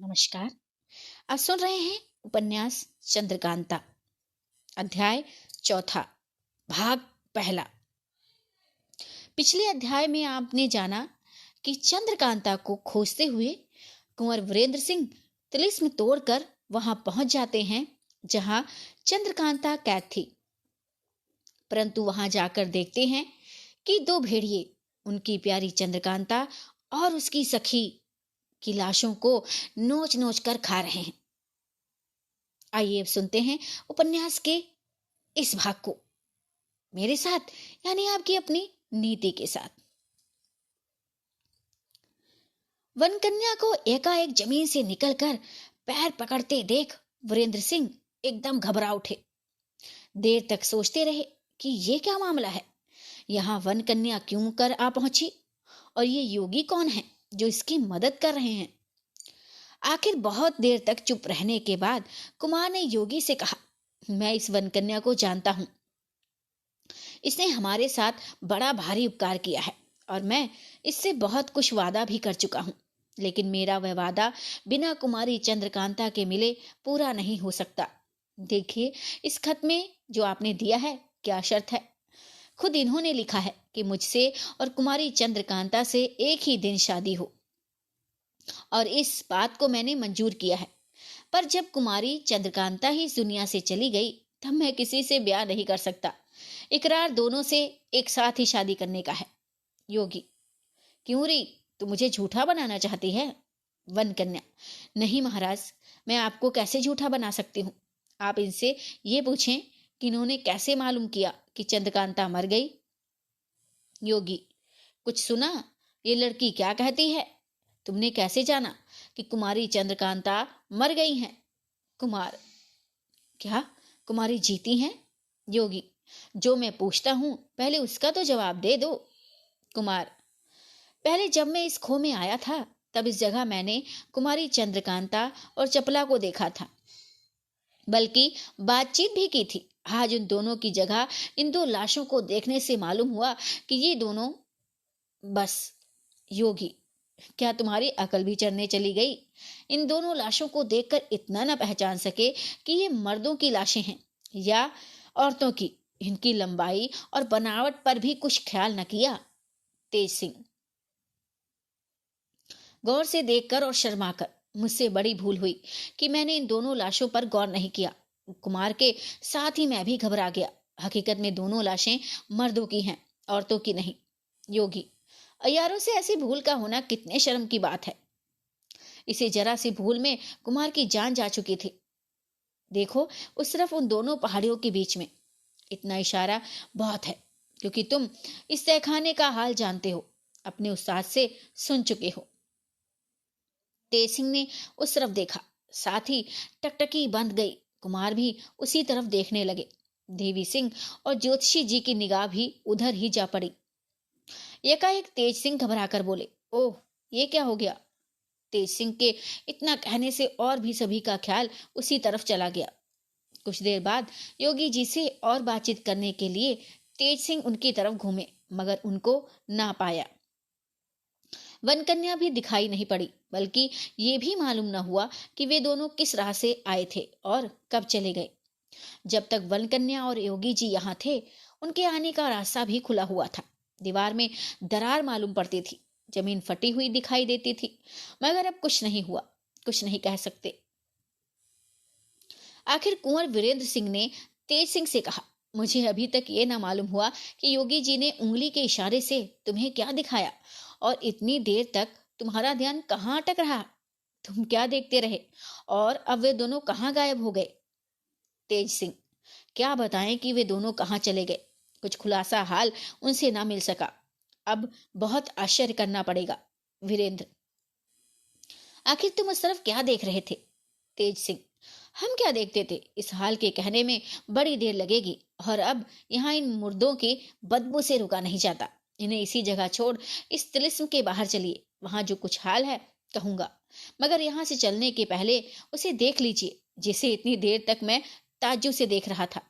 नमस्कार। आप सुन रहे हैं उपन्यास चंद्रकांता, अध्याय चौथा, भाग पहला। पिछले अध्याय में आपने जाना कि चंद्रकांता को खोजते हुए कुंवर वीरेंद्र सिंह तिलिस्म तोड़कर वहां पहुंच जाते हैं जहां चंद्रकांता कैद थी। परंतु वहां जाकर देखते हैं कि दो भेड़िए उनकी प्यारी चंद्रकांता और उसकी सखी की लाशों को नोच नोच कर खा रहे हैं। आइए अब सुनते हैं उपन्यास के इस भाग को मेरे साथ, यानी आपकी अपनी नीति के साथ। वनकन्या को एकाएक जमीन से निकलकर पैर पकड़ते देख वीरेंद्र सिंह एकदम घबरा उठे। देर तक सोचते रहे कि ये क्या मामला है, यहाँ वनकन्या क्यों कर आ पहुंची और ये योगी कौन है जो इसकी मदद कर रहे हैं। आखिर बहुत देर तक चुप रहने के बाद कुमार ने योगी से कहा, मैं इस वनकन्या को जानता हूं। इसने हमारे साथ बड़ा भारी उपकार किया है और मैं इससे बहुत कुछ वादा भी कर चुका हूं, लेकिन मेरा वह वादा बिना कुमारी चंद्रकांता के मिले पूरा नहीं हो सकता। देखिए, इस खत में जो आपने दिया है क्या शर्त है। खुद इन्होंने लिखा है कि मुझसे और कुमारी चंद्रकांता से एक ही दिन शादी हो, और इस बात को मैंने मंजूर किया है। पर जब कुमारी चंद्रकांता ही इस दुनिया से चली गई तब मैं किसी से ब्याह नहीं कर सकता। इकरार दोनों से एक साथ ही शादी करने का है। योगी, क्यों री, तू मुझे झूठा बनाना चाहती है। वनकन्या, नहीं महाराज, मैं आपको कैसे झूठा बना सकती हूँ। आप इनसे ये पूछें कि इन्होंने कैसे मालूम किया कि चंद्रकांता मर गई। योगी, कुछ सुना ये लड़की क्या कहती है। तुमने कैसे जाना कि कुमारी चंद्रकांता मर गई हैं। कुमार, क्या कुमारी जीती हैं। योगी, जो मैं पूछता हूं पहले उसका तो जवाब दे दो। कुमार, पहले जब मैं इस खो में आया था तब इस जगह मैंने कुमारी चंद्रकांता और चपला को देखा था, बल्कि बातचीत भी की थी। आज उन दोनों की जगह इन दो लाशों को देखने से मालूम हुआ कि ये दोनों बस। योगी, क्या तुम्हारी अकल भी चढ़ने चली गई। इन दोनों लाशों को देखकर इतना न पहचान सके कि ये मर्दों की लाशें हैं या औरतों की। इनकी लंबाई और बनावट पर भी कुछ ख्याल न किया। तेज सिंह, गौर से देखकर और शर्माकर, मुझसे बड़ी भूल हुई कि मैंने इन दोनों लाशों पर गौर नहीं किया। कुमार के साथ ही मैं भी घबरा गया। हकीकत में दोनों लाशें मर्दों की हैं, औरतों की नहीं। योगी, अयारों से ऐसी भूल का होना कितने शर्म की बात है। इसे जरा सी भूल में कुमार की जान जा चुकी थी। देखो उस तरफ उन दोनों पहाड़ियों के बीच में। इतना इशारा बहुत है, क्योंकि तुम इस तहखाने का हाल जानते हो, अपने उस्ताद से सुन चुके हो। तेज सिंह ने उस तरफ देखा, साथ ही टकटकी बंद गई। कुमार भी उसी तरफ देखने लगे। देवी सिंह और ज्योतिषी जी की निगाह भी उधर ही जा पड़ी। एकाएक तेज सिंह घबराकर बोले, ओह, ये क्या हो गया। तेज सिंह के इतना कहने से और भी सभी का ख्याल उसी तरफ चला गया। कुछ देर बाद योगी जी से और बातचीत करने के लिए तेज सिंह उनकी तरफ घूमे, मगर उनको ना पाया। वनकन्या भी दिखाई नहीं पड़ी, बल्कि ये भी मालूम न हुआ कि वे दोनों किस राह से आए थे और कब चले गए। जब तक वनकन्या और योगी जी यहाँ थे उनके आने का रास्ता भी खुला हुआ था। दीवार में दरार मालूम पड़ती थी, जमीन फटी हुई दिखाई देती थी, मगर अब कुछ नहीं हुआ, कुछ नहीं कह सकते। आखिर कुंवर वीरेंद्र सिंह ने तेज सिंह से कहा, मुझे अभी तक ये ना मालूम हुआ कि योगी जी ने उंगली के इशारे से तुम्हें क्या दिखाया, और इतनी देर तक तुम्हारा ध्यान कहाँ अटक रहा। तुम क्या देखते रहे, और अब वे दोनों कहाँ गायब हो गए। तेज सिंह, क्या बताएं कि वे दोनों कहाँ चले गए। कुछ खुलासा हाल उनसे ना मिल सका। अब बहुत आश्चर्य करना पड़ेगा। वीरेंद्र, आखिर तुम उस तरफ क्या देख रहे थे। तेज सिंह, हम क्या देखते थे, इस हाल के कहने में बड़ी देर लगेगी, और अब यहाँ इन मुर्दों की बदबू से रुका नहीं जाता। इन्हें इसी जगह छोड़ इस तिलिस्म के बाहर चलिए, वहां जो कुछ हाल है कहूंगा, मगर यहाँ से चलने के पहले उसे देख लीजिए जिसे इतनी देर तक मैं ताज्जुब से देख रहा था।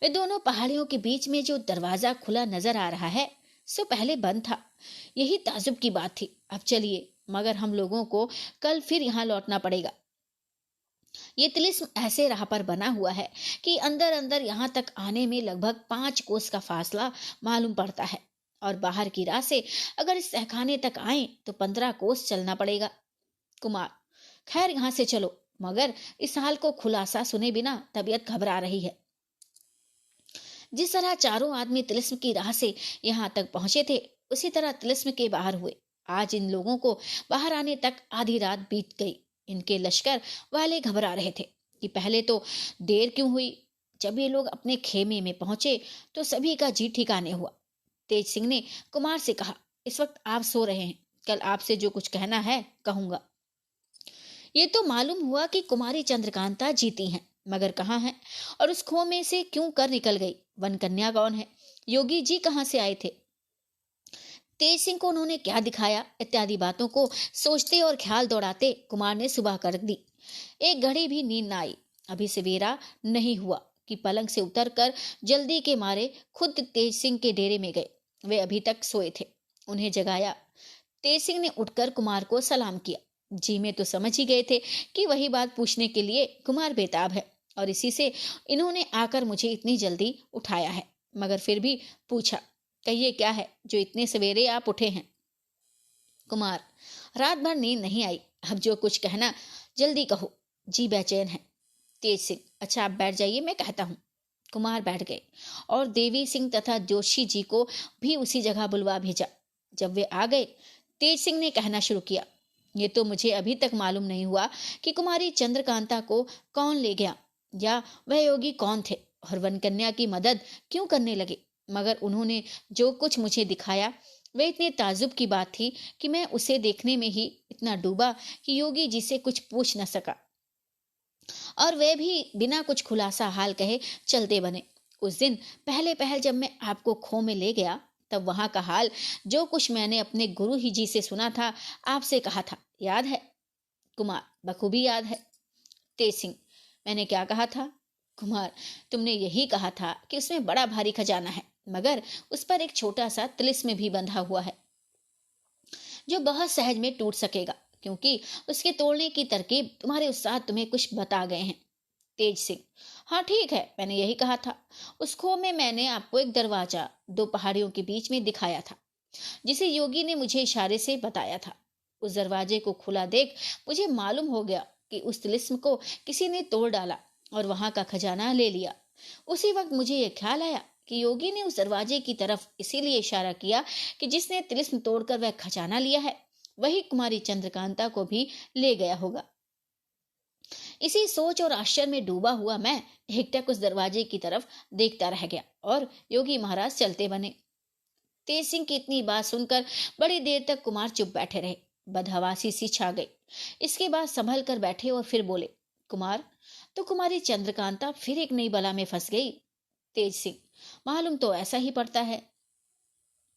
वे दोनों पहाड़ियों के बीच में जो दरवाजा खुला नजर आ रहा है, सो पहले बंद था। यही ताज्जुब की बात थी। अब चलिए, मगर हम लोगों को कल फिर यहाँ लौटना पड़ेगा। ये तिलिस्म ऐसे राह पर बना हुआ है कि अंदर अंदर यहाँ तक आने में लगभग 5 कोस का फासला मालूम पड़ता है, और बाहर की राह से अगर इस तहखाने तक आए तो 15 कोस चलना पड़ेगा। कुमार, खैर यहाँ से चलो, मगर इस हाल को खुलासा सुने बिना तबीयत घबरा रही है। जिस तरह चारों आदमी तिलिस्म की राह से यहाँ तक पहुंचे थे, उसी तरह तिलिस्म के बाहर हुए। आज इन लोगों को बाहर आने तक आधी रात बीत गई। इनके लश्कर वाले घबरा रहे थे कि पहले तो देर क्यों हुई। जब ये लोग अपने खेमे में पहुंचे तो सभी का जी ठिकाने हुआ। तेज सिंह ने कुमार से कहा, इस वक्त आप सो रहे हैं, कल आपसे जो कुछ कहना है कहूंगा। ये तो मालूम हुआ कि कुमारी चंद्रकांता जीती हैं, मगर कहाँ है और उस खो में से क्यों कर निकल गई? वन कन्या कौन है? योगी जी कहाँ से आए थे? तेज सिंह को उन्होंने क्या दिखाया? इत्यादि बातों को सोचते और ख्याल दौड़ाते कुमार ने सुबह कर दी। एक घड़ी भी नींद न आई। अभी सवेरा नहीं हुआ कि पलंग से उतरकर जल्दी के मारे खुद तेज सिंह के डेरे में गए। वे अभी तक सोए थे। उन्हें जगाया। तेज सिंह ने उठकर कुमार को सलाम किया। जी में तो समझ ही गए थे कि वही बात पूछने के लिए कुमार बेताब है, और इसी से इन्होंने आकर मुझे इतनी जल्दी उठाया है। मगर फिर भी पूछा, कहिए क्या है जो इतने सवेरे आप उठे हैं? कुमार, रात भर नींद नहीं आई, अब जो कुछ कहना जल्दी कहो, जी बेचैन है। तेज सिंह, अच्छा आप बैठ जाइए, मैं कहता हूँ। कुमार बैठ गए और देवी सिंह तथा जोशी जी को भी उसी जगह बुलवा भेजा। जब वे आ गए, तेज सिंह ने कहना शुरू किया, ये तो मुझे अभी तक मालूम नहीं हुआ कि कुमारी चंद्रकांता को कौन ले गया, या वह योगी कौन थे और वनकन्या की मदद क्यों करने लगे। मगर उन्होंने जो कुछ मुझे दिखाया वह इतने ताजुब की बात थी कि मैं उसे देखने में ही इतना डूबा कि योगी जी से कुछ पूछ न सका, और वे भी बिना कुछ खुलासा हाल कहे चलते बने। उस दिन पहले पहल जब मैं आपको खो में ले गया, तब वहां का हाल जो कुछ मैंने अपने गुरु ही जी से सुना था, आपसे कहा था, याद है? कुमार, बखूबी याद है। तेज सिंह, मैंने क्या कहा था? कुमार, तुमने यही कहा था कि उसमें बड़ा भारी खजाना है, मगर उस पर एक छोटा सा तिलिस्म भी बंधा हुआ है जो बहुत सहज में टूट सकेगा, क्योंकि उसके तोड़ने की तरकीब तुम्हारे उस्ताद तुम्हें कुछ बता गए हैं। तेज सिंह, हाँ ठीक है, मैंने यही कहा था। उस खो में मैंने आपको एक दरवाजा 2 पहाड़ियों के बीच में दिखाया था, जिसे योगी ने मुझे इशारे से बताया था। उस दरवाजे को खुला देख मुझे मालूम हो गया कि उस तिलिस्म को किसी ने तोड़ डाला और वहां का खजाना ले लिया। उसी वक्त मुझे यह ख्याल आया कि योगी ने उस दरवाजे की तरफ इसीलिए इशारा किया कि जिसने तिलिस्म तोड़कर वह खजाना लिया है, वही कुमारी चंद्रकांता को भी ले गया होगा। इसी सोच और आश्चर्य में डूबा हुआ मैं एकटक उस दरवाजे की तरफ देखता रह गया और योगी महाराज चलते बने। तेज सिंह की इतनी बात सुनकर बड़ी देर तक कुमार चुप बैठे रहे। बदहवासी सी छा गई। इसके बाद संभल कर बैठे और फिर बोले, कुमार, तो कुमारी चंद्रकांता फिर एक नई बला में फंस गई? तेज सिंह, मालूम तो ऐसा ही पड़ता है।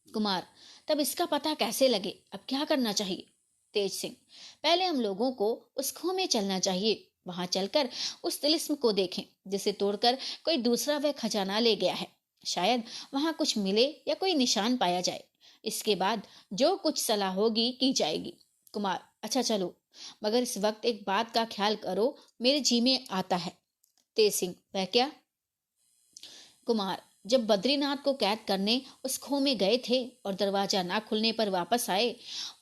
कुमार, तब इसका पता कैसे लगे? अब क्या करना चाहिए? तेज सिंह, पहले हम लोगों को उस खो में चलना चाहिए। वहां चलकर उस तिलिस्म को देखें जिसे तोड़कर कोई दूसरा वह खजाना ले गया है। शायद वहां कुछ मिले या कोई निशान पाया जाए। इसके बाद जो कुछ सलाह होगी की जाएगी। कुमार, अच्छा चलो, मगर इस वक्त एक बात का ख्याल करो, मेरे जी में आता है। तेज सिंह, वह क्या? कुमार, जब बद्रीनाथ को कैद करने उस खो में गए थे और दरवाजा ना खुलने पर वापस आए,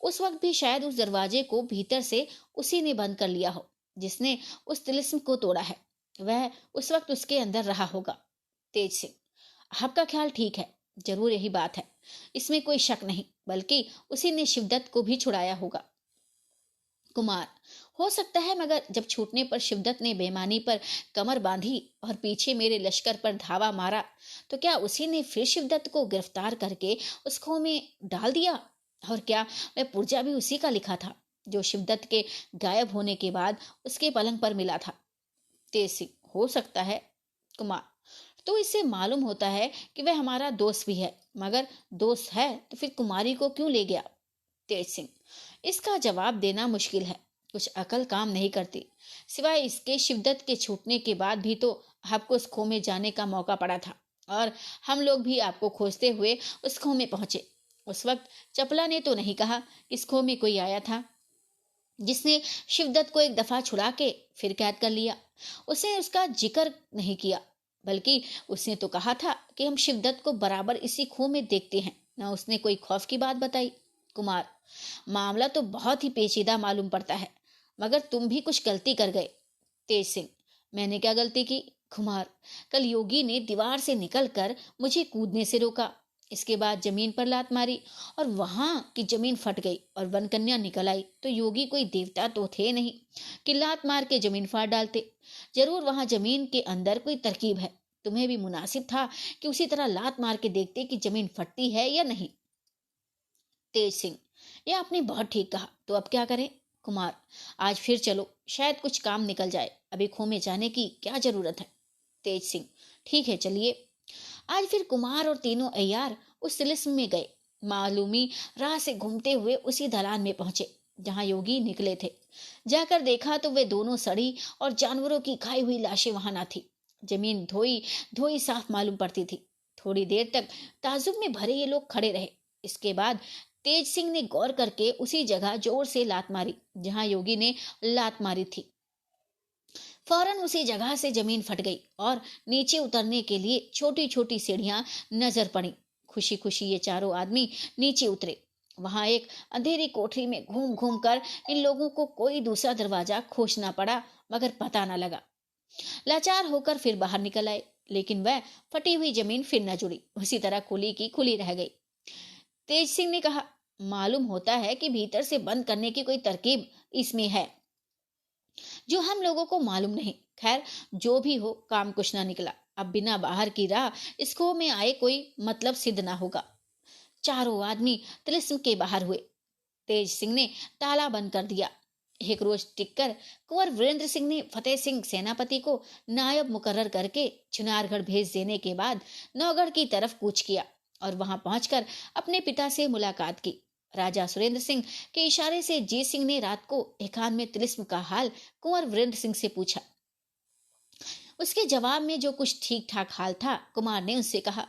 उस वक्त भी शायद उस दरवाजे को भीतर से उसी ने बंद कर लिया हो जिसने उस तिलिस्म को तोड़ा है। वह उस वक्त उसके अंदर रहा होगा। तेज सिंह, आपका ख्याल ठीक है, जरूर यही बात है, इसमें कोई शक नहीं, बल्कि उसी ने शिवदत्त को भी छुड़ाया होगा। कुमार, हो सकता है, मगर जब छूटने पर शिवदत्त ने बेईमानी पर कमर बांधी और पीछे मेरे लश्कर पर धावा मारा, तो क्या उसी ने फिर शिवदत्त को गिरफ्तार करके उस खो में डाल दिया? और क्या वह पुर्जा भी उसी का लिखा था जो शिवदत्त के गायब होने के बाद उसके पलंग पर मिला था? तेज सिंह, हो सकता है। कुमार, तो इससे मालूम होता है कि वह हमारा दोस्त भी है, मगर दोस्त है तो फिर कुमारी को क्यों ले गया? तेज सिंह, इसका जवाब देना मुश्किल है, कुछ अकल काम नहीं करती। सिवाय इसके शिवदत्त के छूटने के बाद भी तो आपको उस खो में जाने का मौका पड़ा था, और हम लोग भी आपको खोजते हुए उस खो में पहुंचे। उस वक्त चपला ने तो नहीं कहा इस खो में कोई आया था। जिसने शिवदत्त को एक दफा छुड़ा के फिर कैद कर लिया। उसने उसका जिक्र नहीं किया, बल्कि उसने तो कहा था कि हम शिवदत्त को बराबर इसी खो में देखते हैं। न उसने कोई खौफ की बात बताई। कुमार, मामला तो बहुत ही पेचीदा मालूम पड़ता है, मगर तुम भी कुछ गलती कर गए। तेज सिंह, मैंने क्या गलती की? कुमार, कल योगी ने दीवार से निकलकर मुझे कूदने से रोका, इसके बाद जमीन पर लात मारी और वहां की जमीन फट गई और वनकन्या निकल आई। तो योगी कोई देवता तो थे नहीं कि लात मार के जमीन फाड़ डालते। जरूर वहां जमीन के अंदर कोई तरकीब है। तुम्हें भी मुनासिब था कि उसी तरह लात मार के देखते कि जमीन फटती है या नहीं। तेज सिंह, यह आपने बहुत ठीक कहा, तो अब क्या करें? कुमार, आज फिर चलो, शायद कुछ काम निकल जाए। अभी खो में जाने की क्या जरूरत है? तेज सिंह, ठीक है, चलिए। आज फिर कुमार और तीनों अय्यार उस तिलिस्म में गए। मालूमी राह से घूमते हुए उसी दलान में पहुंचे जहां योगी निकले थे। जाकर देखा तो वे दोनों सड़ी और जानवरों की खाई हुई लाशें वहां न थी। जमीन धोई धोई साफ मालूम पड़ती थी। थोड़ी देर तक ताजुब में भरे ये लोग खड़े रहे। इसके बाद तेज सिंह ने गौर करके उसी जगह जोर से लात मारी जहां योगी ने लात मारी थी। फौरन उसी जगह से जमीन फट गई और नीचे उतरने के लिए छोटी छोटी सीढ़ियां नजर पड़ी। खुशी खुशी ये चारों आदमी नीचे उतरे। वहां एक अंधेरी कोठरी में घूम घूम कर इन लोगों को कोई दूसरा दरवाजा खोजना पड़ा, मगर पता न लगा। लाचार होकर फिर बाहर निकल आए, लेकिन वह फटी हुई जमीन फिर न जुड़ी, उसी तरह खुली की खुली रह गई। तेज सिंह ने कहा, मालूम होता है कि भीतर से बंद करने की कोई तरकीब इसमें है जो हम लोगों को मालूम नहीं। खैर, जो भी हो, काम कुछ ना निकला। अब बिना बाहर की राह इस खो में आए कोई मतलब सिद्ध ना होगा। चारों आदमी तिलिस्म के बाहर हुए। तेज सिंह ने ताला बंद कर दिया। एक रोज टिककर कुंवर वीरेंद्र सिंह ने फतेह सिंह सेनापति को नायब मुकर्रर करके चुनारगढ़ भेज देने के बाद नौगढ़ की तरफ कूच किया और वहां पहुंचकर अपने पिता से मुलाकात की। राजा सुरेंद्र सिंह के इशारे से जीत सिंह ने रात को एकांत में तिलिस्म का हाल कुंवर वीरेंद्र सिंह से पूछा। उसके जवाब में जो कुछ ठीक ठाक हाल था, कुमार ने उससे कहा।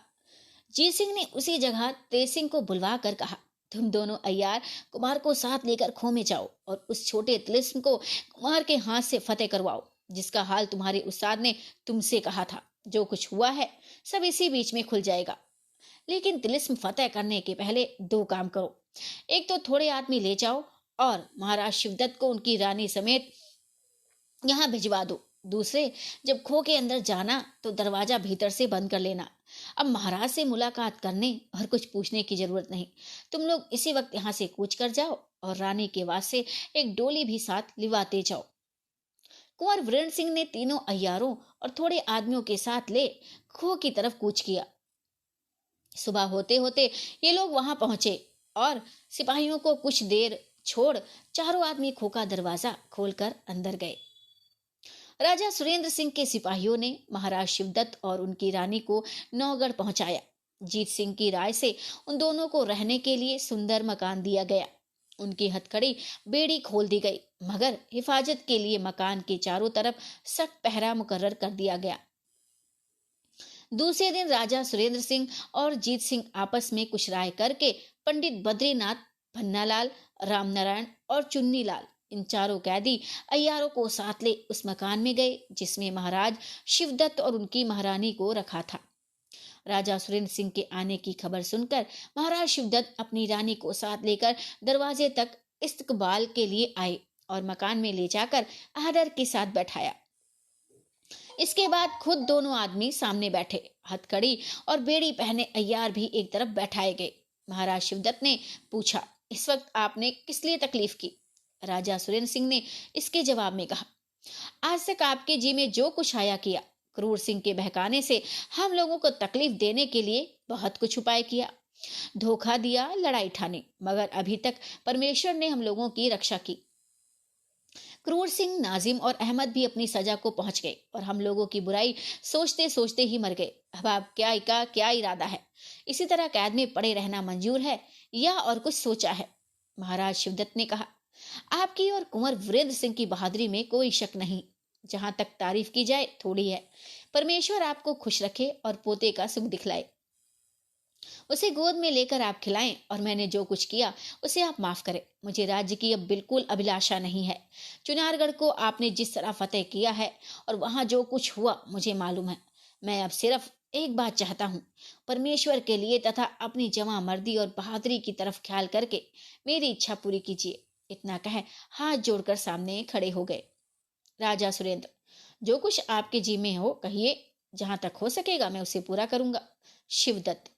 जीत सिंह ने उसी जगह तेज सिंह को बुलवा कर कहा, तुम दोनों अय्यार कुमार को साथ लेकर खो में जाओ और उस छोटे तिलिस्म को कुमार के हाथ से फतेह करवाओ, जिसका हाल तुम्हारे उस्ताद ने तुमसे कहा था। जो कुछ हुआ है सब इसी बीच में खुल जाएगा। लेकिन तिलिस्म फतेह करने के पहले दो काम करो। एक तो थोड़े आदमी ले जाओ और महाराज शिवदत्त को उनकी रानी समेत यहाँ भिजवा दो। दूसरे, जब खो के अंदर जाना तो दरवाजा भीतर से बंद कर लेना। अब महाराज से मुलाकात करने और कुछ पूछने की जरूरत नहीं। तुम लोग इसी वक्त यहाँ से कूच कर जाओ और रानी के वास्ते एक डोली भी साथ लिवाते जाओ। कुंवर वीरेंद्र सिंह ने तीनों अय्यारों और थोड़े आदमियों के साथ ले खो की तरफ कूच किया। सुबह होते होते ये लोग वहां पहुंचे और सिपाहियों को कुछ देर छोड़ चारों आदमी खो का दरवाजा खोलकर अंदर गए। राजा सुरेंद्र सिंह के सिपाहियों ने महाराज शिवदत्त और उनकी रानी को नौगढ़ पहुंचाया। जीत सिंह की राय से उन दोनों को रहने के लिए सुंदर मकान दिया गया। उनकी हथकड़ी बेड़ी खोल दी गई, मगर हिफाजत के लिए मकान के चारों तरफ सख्त पहरा मुकर्रर कर दिया गया। दूसरे दिन राजा सुरेंद्र सिंह और जीत सिंह आपस में कुछ राय करके पंडित बद्रीनाथ, भन्नालाल, रामनारायण और चुन्नीलाल, इन चारों कैदी अय्यारों को साथ ले उस मकान में गए जिसमें महाराज शिवदत्त और उनकी महारानी को रखा था। राजा सुरेंद्र सिंह के आने की खबर सुनकर महाराज शिवदत्त अपनी रानी को साथ लेकर दरवाजे तक इस्तकबाल के लिए आए और मकान में ले जाकर आदर के साथ बैठाया। इसके बाद खुद दोनों आदमी सामने बैठे। हथकड़ी और बेड़ी पहने अय्यार भी एक तरफ बैठाए गए। महाराज शिवदत्त ने पूछा, इस वक्त आपने किस लिए तकलीफ की? राजा सुरेंद्र सिंह ने इसके जवाब में कहा, आज तक आपके जी में जो कुछ आया किया, क्रूर सिंह के बहकाने से हम लोगों को तकलीफ देने के लिए बहुत कुछ उपाय किया, धोखा दिया, लड़ाई ठानी, मगर अभी तक परमेश्वर ने हम लोगों की रक्षा की। क्रूर सिंह, नाजिम और अहमद भी अपनी सजा को पहुंच गए और हम लोगों की बुराई सोचते सोचते ही मर गए। अब आप क्या इरादा है? इसी तरह कैद में पड़े रहना मंजूर है या और कुछ सोचा है? महाराज शिवदत्त ने कहा, आपकी और कुंवर वीरेंद्र सिंह की बहादुरी में कोई शक नहीं। जहां तक तारीफ की जाए थोड़ी है। परमेश्वर आपको खुश रखे और पोते का सुख दिखलाए। उसे गोद में लेकर आप खिलाएं और मैंने जो कुछ किया उसे आप माफ करें। मुझे राज्य की अब बिल्कुल अभिलाषा नहीं है। चुनारगढ़ को आपने जिस तरह फतेह किया है और वहां जो कुछ हुआ मुझे मालूम है। मैं अब सिर्फ एक बात चाहता हूँ, परमेश्वर के लिए तथा अपनी जवां मर्दी और बहादुरी की तरफ ख्याल करके मेरी इच्छा पूरी कीजिए। इतना कह हाथ जोड़कर सामने खड़े हो गए। राजा सुरेंद्र, जो कुछ आपके जी में हो कहिए, जहां तक हो सकेगा मैं उसे पूरा करूंगा। शिवदत्त,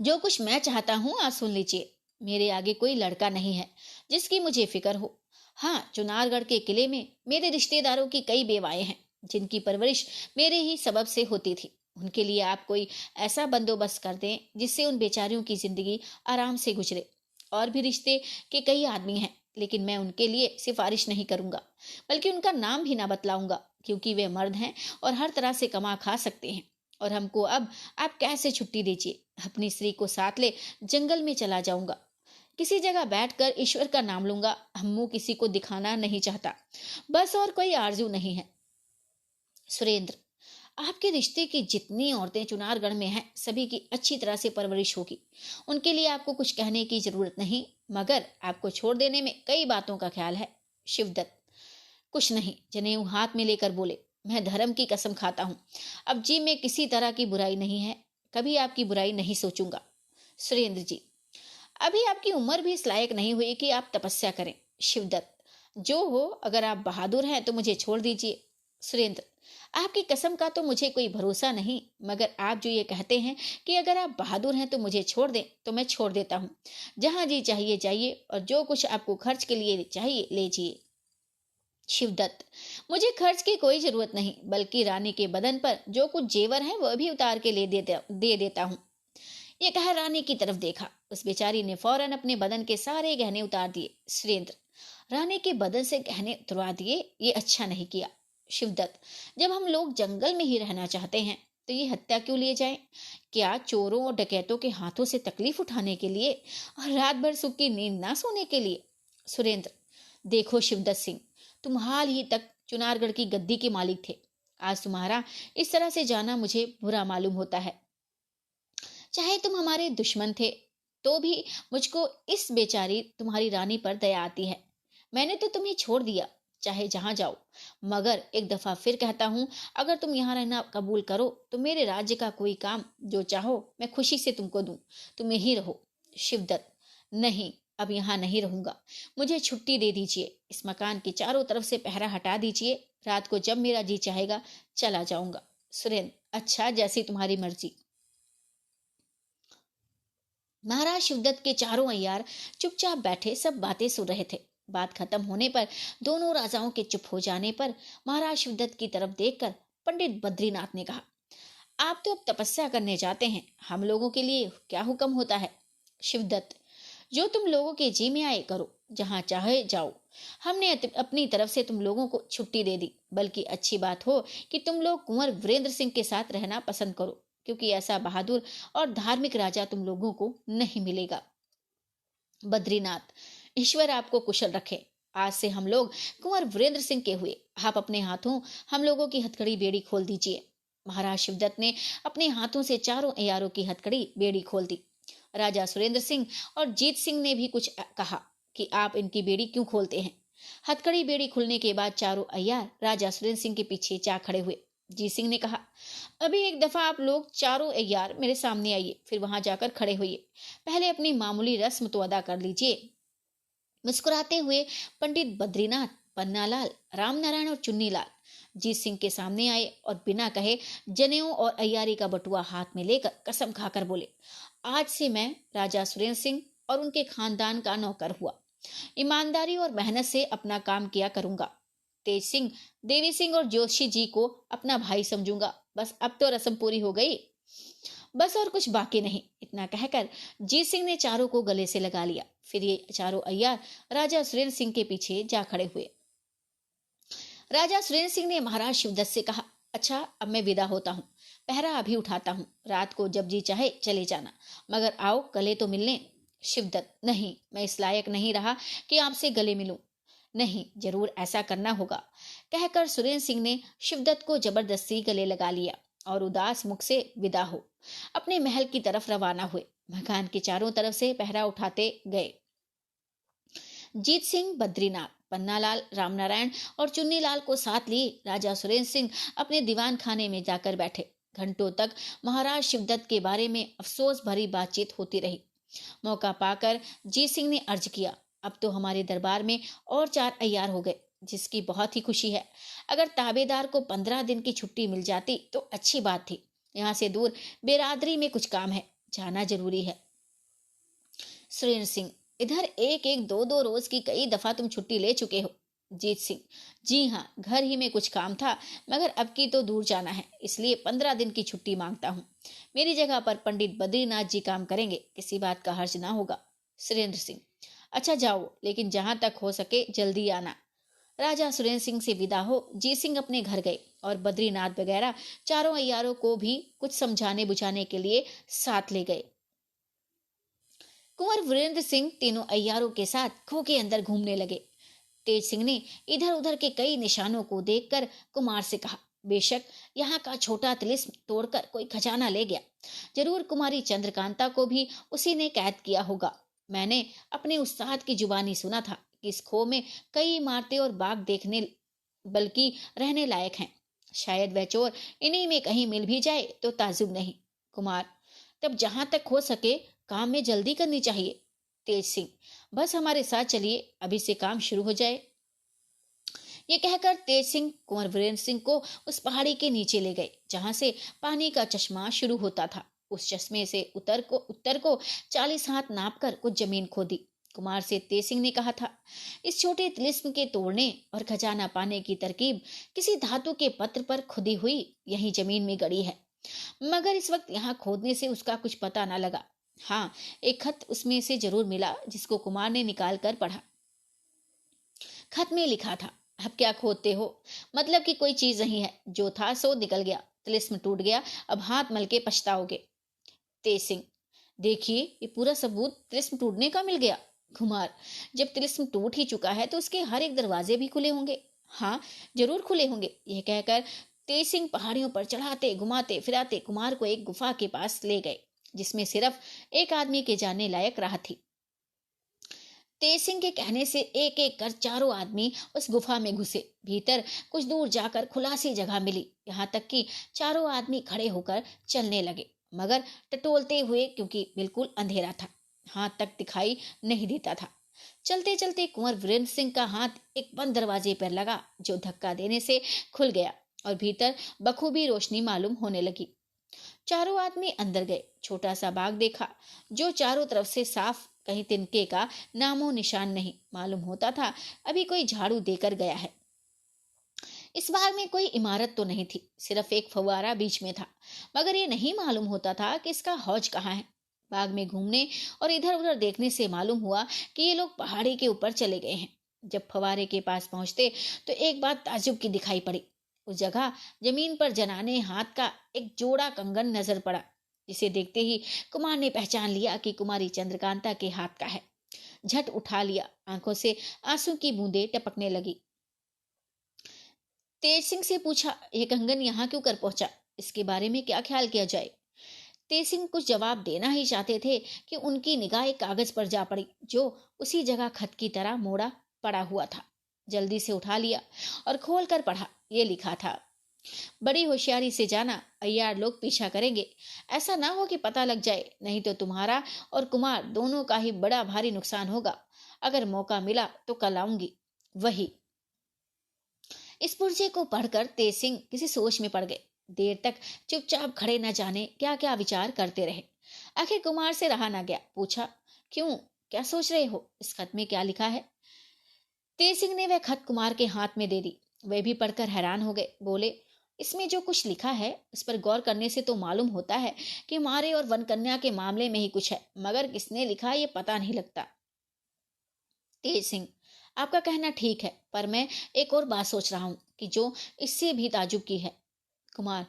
जो कुछ मैं चाहता हूं आज सुन लीजिए। मेरे आगे कोई लड़का नहीं है जिसकी मुझे फिक्र हो। हाँ, चुनारगढ़ के किले में मेरे रिश्तेदारों की कई बेवाएं हैं जिनकी परवरिश मेरे ही सबब से होती थी। उनके लिए आप कोई ऐसा बंदोबस्त कर दें जिससे उन बेचारियों की जिंदगी आराम से गुजरे। और भी रिश्ते के कई आदमी हैं, लेकिन मैं उनके लिए सिफारिश नहीं करूंगा, बल्कि उनका नाम भी ना बतलाऊंगा, क्योंकि वे मर्द हैं और हर तरह से कमा खा सकते हैं। और हमको अब आप कैसे छुट्टी दीजिए। अपनी स्त्री को साथ ले जंगल में चला जाऊंगा। किसी जगह बैठकर ईश्वर का नाम लूंगा। हम मुंह किसी को दिखाना नहीं चाहता, बस और कोई आरजू नहीं है। सुरेंद्र, आपके रिश्ते की जितनी औरतें चुनारगढ़ में हैं, सभी की अच्छी तरह से परवरिश होगी। उनके लिए आपको कुछ कहने की जरूरत नहीं, मगर आपको छोड़ देने में कई बातों का ख्याल है। शिवदत्त, कुछ नहीं। जनेऊ हाथ में लेकर बोले, मैं धर्म की कसम खाता हूं, अब जी में किसी तरह की बुराई नहीं है, कभी आपकी बुराई नहीं सोचूंगा। सुरेंद्र जी, अभी आपकी उम्र भी इस लायक नहीं हुई कि आप तपस्या करें। शिवदत्त, जो हो, अगर आप बहादुर हैं तो मुझे छोड़ दीजिए। सुरेंद्र, आपकी कसम का तो मुझे कोई भरोसा नहीं, मगर आप जो ये कहते हैं कि अगर आप बहादुर हैं तो मुझे छोड़ दें, तो मैं छोड़ देता हूँ। जहां जी चाहिए जाइए और जो कुछ आपको खर्च के लिए चाहिए लीजिए। शिवदत्त, मुझे खर्च की कोई जरूरत नहीं, बल्कि रानी के बदन पर जो कुछ जेवर है वह भी उतार के दे देता हूँ। ये कह रानी की तरफ देखा। उस बेचारी ने फौरन अपने बदन के सारे गहने उतार दिए। सुरेंद्र, रानी के बदन से गहने उतरवा दिए, ये अच्छा नहीं किया। शिवदत्त, जब हम लोग जंगल में ही रहना चाहते हैं तो ये हत्या क्यों लिए जाए? क्या चोरों और डकैतों के हाथों से तकलीफ उठाने के लिए और रात भर सुख की नींद ना सोने के लिए? सुरेंद्र, देखो शिवदत्त सिंह, तुम हाल ही तक चुनारगढ़ की गद्दी के मालिक थे। आज तुम्हारा इस तरह से जाना मुझे बुरा मालूम होता है। चाहे तुम हमारे दुश्मन थे तो भी मुझको इस बेचारी तुम्हारी रानी पर दया आती है। मैंने तो तुम्हें छोड़ दिया, चाहे जहां जाओ, मगर एक दफा फिर कहता हूं, अगर तुम यहाँ रहना कबूल करो तो मेरे राज्य का कोई काम जो चाहो मैं खुशी से तुमको दूं। तुम यहीं रहो। शिवदत्त, नहीं, अब यहाँ नहीं रहूंगा। मुझे छुट्टी दे दीजिए। इस मकान के चारों तरफ से पहरा हटा दीजिए। रात को जब मेरा जी चाहेगा चला जाऊंगा। सुरेंद्र, अच्छा, जैसी तुम्हारी मर्जी। महाराज शिवदत्त के चारों अय्यार चुपचाप बैठे सब बातें सुन रहे थे। बात खत्म होने पर, दोनों राजाओं के चुप हो जाने पर, महाराज शिवदत्त की तरफ देखकर पंडित बद्रीनाथ ने कहा, आप तो अब तपस्या करने जाते हैं, हम लोगों के लिए क्या हुक्म होता है? शिवदत्त, जो तुम लोगों के जी में आए करो, जहां चाहे जाओ। हमने अपनी तरफ से तुम लोगों को छुट्टी दे दी, बल्कि अच्छी बात हो कि तुम लोग कुंवर वीरेंद्र सिंह के साथ रहना पसंद करो, क्योंकि ऐसा बहादुर और धार्मिक राजा तुम लोगों को नहीं मिलेगा। बद्रीनाथ, ईश्वर आपको कुशल रखे। आज से हम लोग कुंवर वीरेंद्र सिंह के हुए। आप अपने हाथों हम लोगों की हथकड़ी बेड़ी खोल दीजिए। महाराज शिवदत्त ने अपने हाथों से चारों अयारों की हथकड़ी बेड़ी खोल दी। राजा सुरेंद्र सिंह और जीत सिंह ने भी कुछ कहा कि आप इनकी बेड़ी क्यों खोलते हैं। हथकड़ी बेड़ी खुलने के बाद चारों अय्यार राजा सुरेंद्र सिंह के पीछे जा खड़े हुए। जीत सिंह ने कहा, अभी एक दफा आप लोग चारों अय्यार मेरे सामने आइए, फिर वहां जाकर खड़े होइए। पहले अपनी मामूली रस्म तो अदा कर लीजिए। मुस्कुराते हुए पंडित बद्रीनाथ, पन्नालाल, रामनारायण और चुन्नीलाल जीत सिंह के सामने आए और बिना कहे जनेऊ और अय्यारी का बटुआ हाथ में लेकर कसम खाकर बोले, आज से मैं राजा सुरेंद्र सिंह और उनके खानदान का नौकर हुआ। ईमानदारी और मेहनत से अपना काम किया करूंगा। तेज सिंह, देवी सिंह और जोशी जी को अपना भाई समझूंगा। बस अब तो रस्म पूरी हो गई, बस और कुछ बाकी नहीं। इतना कहकर जीत सिंह ने चारों को गले से लगा लिया। फिर ये चारों अय्यार राजा सुरेंद्र सिंह के पीछे जा खड़े हुए। राजा सुरेंद्र सिंह ने महाराज शिवदत्त से कहा, अच्छा, अब मैं विदा होता हूँ। पहरा अभी उठाता हूँ। रात को जब जी चाहे चले जाना, मगर आओ गले तो मिलने। शिवदत्त, नहीं, मैं इस लायक नहीं रहा कि आपसे गले मिलूं। नहीं, जरूर ऐसा करना होगा। कहकर सुरेंद्र सिंह ने शिवदत्त को जबरदस्ती गले लगा लिया। और उदास मुख से विदा हो अपने महल की तरफ रवाना हुए। मकान के चारों तरफ से पहरा उठाते गए। जीत सिंह, बद्रीनाथ, पन्नालाल, रामनारायण और चुन्नीलाल को साथ लिए राजा सुरेंद्र सिंह अपने दीवान खाने में जाकर बैठे। घंटों तक महाराज शिवदत्त के बारे में अफसोस भरी बातचीत होती रही। मौका पाकर जीत सिंह ने अर्ज किया, अब तो हमारे दरबार में और 4 अय्यार हो गए, जिसकी बहुत ही खुशी है। अगर ताबेदार को 15 दिन की छुट्टी मिल जाती तो अच्छी बात थी। यहाँ से दूर बेरादरी में कुछ काम है, जाना जरूरी है। सुरेंद्र सिंह, इधर एक एक 2-2 रोज की कई दफा तुम छुट्टी ले चुके हो। जीत सिंह, जी हाँ, घर ही में कुछ काम था, मगर अब की तो दूर जाना है, इसलिए 15 दिन की छुट्टी मांगता हूँ। मेरी जगह पर पंडित बद्रीनाथ जी काम करेंगे, किसी बात का हर्ज ना होगा। सुरेंद्र सिंह, अच्छा जाओ, लेकिन जहां तक हो सके जल्दी आना। राजा सुरेंद्र सिंह से विदा हो जीत सिंह अपने घर गए और बद्रीनाथ वगैरह चारों अय्यारों को भी कुछ समझाने बुझाने के लिए साथ ले गए। कुंवर वीरेंद्र सिंह तीनों अय्यारों के साथ खो के अंदर घूमने लगे। तेज सिंह ने इधर उधर के कई निशानों को देखकर कुमार से कहा, बेशक यहाँ का छोटा तिलिस्म तोड़कर कोई खजाना ले गया, जरूर कुमारी चंद्रकांता को भी उसी ने कैद किया होगा। मैंने अपने उस्ताद की जुबानी सुना था कि इस खो में कई इमारतें और बाग देखने बल्कि रहने लायक हैं। शायद वह चोर इन्हीं में कहीं मिल भी जाए तो ताजुब नहीं। कुमार, तब जहां तक हो सके काम में जल्दी करनी चाहिए। तेज सिंह, बस हमारे साथ चलिए, अभी से काम शुरू हो जाए। ये कहकर तेज सिंह कुंवर वीरेंद्र सिंह को उस पहाड़ी के नीचे ले गए जहां से पानी का चश्मा शुरू होता था। उस चश्मे से उत्तर को 40 हाथ नापकर कुछ जमीन खोदी। कुमार से तेज सिंह ने कहा था, इस छोटे तिलिस्म के तोड़ने और खजाना पाने की तरकीब किसी धातु के पत्र पर खुदी हुई यही जमीन में गड़ी है, मगर इस वक्त यहाँ खोदने से उसका कुछ पता न लगा। हाँ, एक खत उसमें से जरूर मिला, जिसको कुमार ने निकाल कर पढ़ा। खत में लिखा था, अब क्या खोदते हो, मतलब कि कोई चीज नहीं है, जो था सो निकल गया, तिलिस्म टूट गया, अब हाथ मल के पछताओगे। तेज सिंह, देखिए ये पूरा सबूत तिलिस्म टूटने का मिल गया। कुमार, जब तिलिस्म टूट ही चुका है तो उसके हर एक दरवाजे भी खुले होंगे। हाँ, जरूर खुले होंगे। यह कहकर तेज सिंह पहाड़ियों पर चढ़ाते घुमाते फिराते कुमार को एक गुफा के पास ले गए, जिसमें सिर्फ एक आदमी के जाने लायक राह थी। तेज सिंह के कहने से एक एक कर चारों आदमी उस गुफा में घुसे। भीतर कुछ दूर जाकर खुलासी जगह मिली, यहाँ तक कि चारों आदमी खड़े होकर चलने लगे, मगर टटोलते हुए, क्योंकि बिल्कुल अंधेरा था, हाथ तक दिखाई नहीं देता था। चलते चलते कुंवर वीरेंद्र सिंह का हाथ एक बंद दरवाजे पर लगा, जो धक्का देने से खुल गया और भीतर बखूबी रोशनी मालूम होने लगी। चारों आदमी अंदर गए। छोटा सा बाग देखा, जो चारों तरफ से साफ, कहीं तिनके का नामो निशान नहीं। मालूम होता था अभी कोई झाड़ू देकर गया है। इस बाग में कोई इमारत तो नहीं थी, सिर्फ एक फव्वारा बीच में था, मगर ये नहीं मालूम होता था कि इसका हौज कहाँ है। बाग में घूमने और इधर उधर देखने से मालूम हुआ कि ये लोग पहाड़ी के ऊपर चले गए हैं। जब फव्वारे के पास पहुंचते तो एक बात ताज्जुब की दिखाई पड़ी। उस जगह जमीन पर जनाने हाथ का एक जोड़ा कंगन नजर पड़ा, जिसे देखते ही कुमार ने पहचान लिया कि कुमारी चंद्रकांता के हाथ का है। झट उठा लिया, आंखों से आंसू की बूंदें टपकने लगी। तेज सिंह से पूछा, यह कंगन यहाँ क्यों कर पहुंचा, इसके बारे में क्या ख्याल किया जाए। तेज सिंह कुछ जवाब देना ही चाहते थे कि उनकी निगाह एक कागज पर जा पड़ी, जो उसी जगह खत की तरह मोड़ा पड़ा हुआ था। जल्दी से उठा लिया और खोल कर पढ़ा। ये लिखा था, बड़ी होशियारी से जाना, अय्यार लोग पीछा करेंगे, ऐसा ना हो कि पता लग जाए, नहीं तो तुम्हारा और कुमार दोनों का ही बड़ा भारी नुकसान होगा। अगर मौका मिला तो कल आऊंगी। वही। इस पुर्जे को पढ़कर तेज सिंह किसी सोच में पड़ गए। देर तक चुपचाप खड़े न जाने क्या क्या विचार करते रहे। आखिर कुमार से रहा ना गया, पूछा, क्यों, क्या सोच रहे हो, इस खत में क्या लिखा है। तेज सिंह ने वह खत कुमार के हाथ में दे दी। वे भी पढ़कर हैरान हो गए। बोले, इसमें जो कुछ लिखा है उस पर गौर करने से तो मालूम होता है कि मारे और वनकन्या के मामले में ही कुछ है, मगर किसने लिखा ये पता नहीं लगता। तेज सिंह, आपका कहना ठीक है, पर मैं एक और बात सोच रहा हूँ कि जो इससे भी ताजुब की है। कुमार,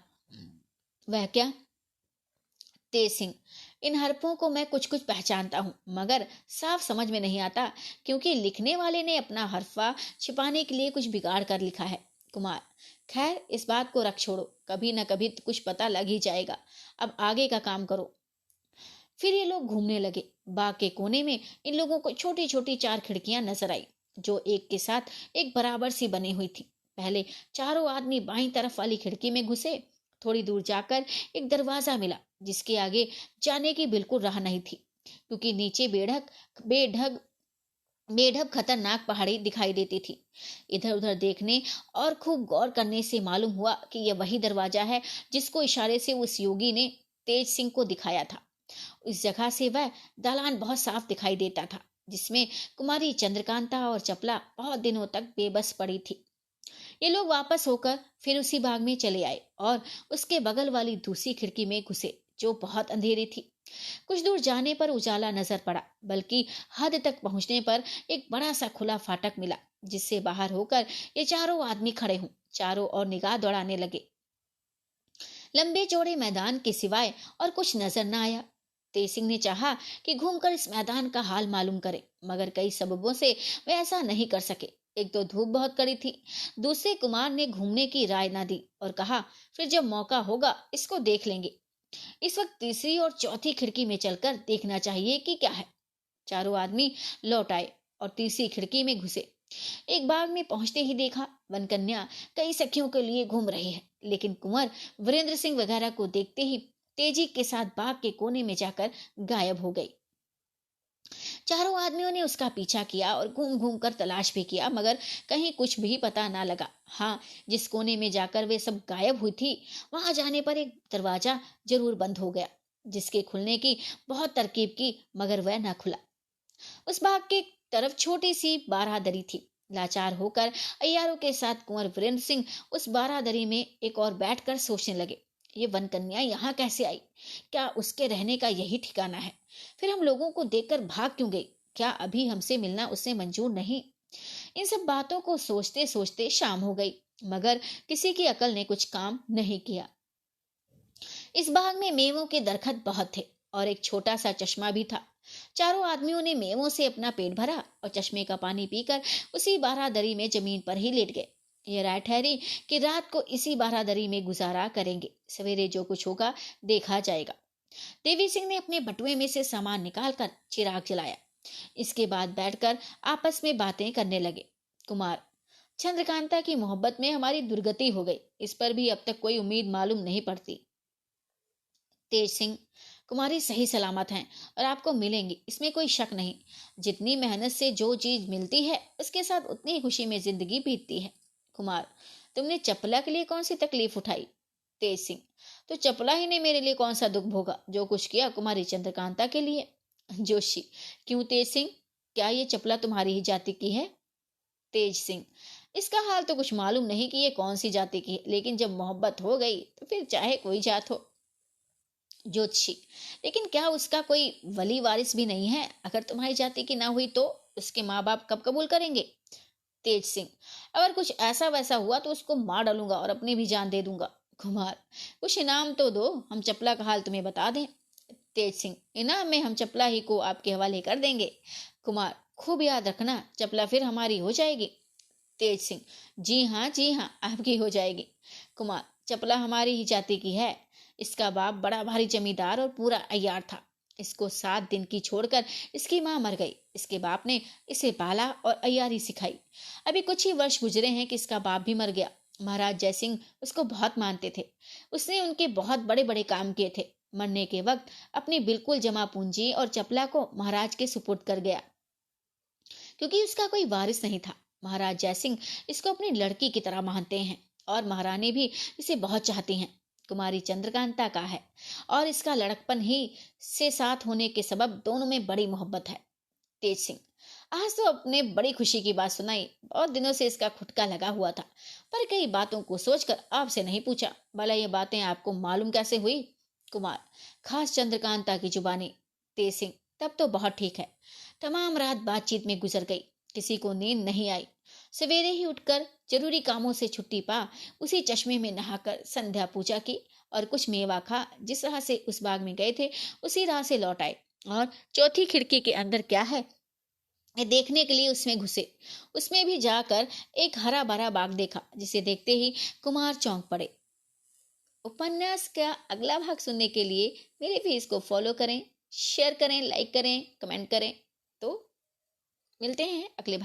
वह क्या। तेज सिंह, इन हरफों को मैं कुछ कुछ पहचानता हूँ, मगर साफ समझ में नहीं आता, क्योंकि लिखने वाले ने अपना हरफा छिपाने के लिए कुछ बिगाड़ कर लिखा है। कुमार, खैर इस बात को रख छोड़ो, कभी न कभी तो कुछ पता लग ही जाएगा। अब आगे का काम करो। फिर ये लोग घूमने लगे। बाग के कोने में इन लोगों को छोटी छोटी 4 खिड़कियां नजर आई, जो एक के साथ एक बराबर सी बनी हुई थी। पहले चारों आदमी बाईं तरफ वाली खिड़की में घुसे। थोड़ी दूर जाकर एक दरवाजा मिला, जिसके आगे जाने की बिल्कुल राह नहीं थी, क्योंकि नीचे बेढग बेढब खतरनाक पहाड़ी दिखाई देती थी। इधर उधर देखने और खूब गौर करने से मालूम हुआ कि यह वही दरवाजा है जिसको इशारे से उस योगी ने तेज सिंह को दिखाया था। इस जगह से वह दालान बहुत साफ दिखाई देता था, जिसमें कुमारी चंद्रकांता और चपला बहुत दिनों तक बेबस पड़ी थी। ये लोग वापस होकर फिर उसी बाग में चले आए और उसके बगल वाली दूसरी खिड़की में घुसे, जो बहुत अंधेरी थी। कुछ दूर जाने पर उजाला नजर पड़ा, बल्कि हद तक पहुंचने पर एक बड़ा सा खुला फाटक मिला, जिससे बाहर होकर ये चारों आदमी खड़े हों चारों ओर निगाह दौड़ाने लगे। लंबे चौड़े मैदान के सिवाय और कुछ नजर न आया। तेज सिंह ने चाहा कि घूमकर इस मैदान का हाल मालूम करे, मगर कई सबबों से वे ऐसा नहीं कर सके। एक तो धूप बहुत कड़ी थी, दूसरे कुमार ने घूमने की राय न दी और कहा फिर जब मौका होगा इसको देख लेंगे। इस वक्त तीसरी और चौथी खिड़की में चलकर देखना चाहिए कि क्या है। चारों आदमी लौट आए और तीसरी खिड़की में घुसे। एक बाग में पहुंचते ही देखा वन कन्या कई सखियों के लिए घूम रही है, लेकिन कुंवर वीरेंद्र सिंह वगैरह को देखते ही तेजी के साथ बाग के कोने में जाकर गायब हो गई। चारों आदमियों ने उसका पीछा किया और घूम घूम कर तलाश भी किया, मगर कहीं कुछ भी पता ना लगा। हाँ, जिस कोने में जाकर वे सब गायब हुई थी, वहां जाने पर एक दरवाजा जरूर बंद हो गया, जिसके खुलने की बहुत तरकीब की, मगर वह न खुला। उस बाग के तरफ छोटी सी बारादरी थी। लाचार होकर अय्यारों के साथ कुंवर वीरेंद्र सिंह उस बारादरी में एक और बैठकर सोचने लगे, ये वन कन्या यहाँ कैसे आई? क्या उसके रहने का यही ठिकाना है? फिर हम लोगों को देखकर भाग क्यों गई? क्या अभी हमसे मिलना उसे मंजूर नहीं? इन सब बातों को सोचते सोचते शाम हो गई, मगर किसी की अकल ने कुछ काम नहीं किया। इस बाग में मेवों के दरखत बहुत थे और एक छोटा सा चश्मा भी था। चारों आदमियों ने मेवों से अपना पेट भरा और चश्मे का पानी पीकर उसी बारादरी में जमीन पर ही लेट गए। ये राय ठहरी कि रात को इसी बारादरी में गुजारा करेंगे, सवेरे जो कुछ होगा देखा जाएगा। देवी सिंह ने अपने बटुए में से सामान निकालकर चिराग जलाया। इसके बाद बैठकर आपस में बातें करने लगे। कुमार, चंद्रकांता की मोहब्बत में हमारी दुर्गति हो गई, इस पर भी अब तक कोई उम्मीद मालूम नहीं पड़ती। तेज सिंह, कुमारी सही सलामत हैं और आपको मिलेंगी, इसमें कोई शक नहीं। जितनी मेहनत से जो चीज मिलती है, उसके साथ उतनी खुशी में जिंदगी बीतती है। कुमार, तुमने चपला के लिए कौन सी तकलीफ उठाई? तेज सिंह, तो चपला ही ने मेरे लिए कौन सा दुख भोगा, जो कुछ किया कुमारी चंद्रकांता के लिए। जोशी, क्यों तेज सिंह, क्या ये चपला तुम्हारी ही जाति की है? तेज सिंह, इसका हाल तो कुछ मालूम नहीं कि ये कौन सी जाति की है, लेकिन जब मोहब्बत हो गई तो फिर चाहे कोई जात हो। ज्योतिषी, लेकिन क्या उसका कोई वली वारिस भी नहीं है? अगर तुम्हारी जाति की ना हुई तो उसके माँ बाप कब कबूल करेंगे? तेज सिंह, अगर कुछ ऐसा वैसा हुआ तो उसको मार डालूंगा और अपनी भी जान दे दूंगा। कुमार, कुछ इनाम तो दो, हम चपला का हाल तुम्हें बता दें। तेज सिंह, इनाम में हम चपला ही को आपके हवाले कर देंगे। कुमार, खूब याद रखना, चपला फिर हमारी हो जाएगी। तेज सिंह, जी हाँ आपकी हो जाएगी। कुमार, चपला हमारी ही जाति की है। इसका बाप बड़ा भारी जमींदार और पूरा अय्यार था। इसको 7 दिन की छोड़कर इसकी माँ मर गई। इसके बाप ने इसे पाला और अय्यारी सिखाई। अभी कुछ ही वर्ष गुजरे हैं कि इसका बाप भी मर गया। महाराज जयसिंह उसको बहुत मानते थे। उसने उनके बहुत बड़े बड़े काम किए थे। मरने के वक्त अपनी बिल्कुल जमा पूंजी और चपला को महाराज के सुपुर्द कर गया, क्योंकि उसका कोई वारिस नहीं था। महाराज जयसिंह इसको अपनी लड़की की तरह मानते हैं और महारानी भी इसे बहुत चाहती हैं। कुमारी चंद्रकांता का है और इसका लड़कपन ही से साथ होने के सबब दोनों में बड़ी मोहब्बत है। तेज सिंह, आज तो अपने बड़ी खुशी की बात सुनाई। बहुत दिनों से इसका खुटका लगा हुआ था, पर कई बातों को सोचकर आपसे नहीं पूछा। भला ये बातें आपको मालूम कैसे हुई? कुमार, खास चंद्रकांता की जुबानी। तेज सिंह, तब तो बहुत ठीक है। तमाम रात बातचीत में गुजर गई, किसी को नींद नहीं आई। सवेरे ही उठकर जरूरी कामों से छुट्टी पा उसी चश्मे में नहाकर संध्या पूजा की और कुछ मेवा खा। जिस राह से उस बाग में गए थे उसी राह से लौट आए और चौथी खिड़की के अंदर क्या है ये देखने के लिए उसमें घुसे। उसमें भी जाकर एक हरा भरा बाग देखा, जिसे देखते ही कुमार चौंक पड़े। उपन्यास का अगला भाग सुनने के लिए मेरे पेज को फॉलो करें, शेयर करें, लाइक करें, कमेंट करें। तो मिलते हैं अगले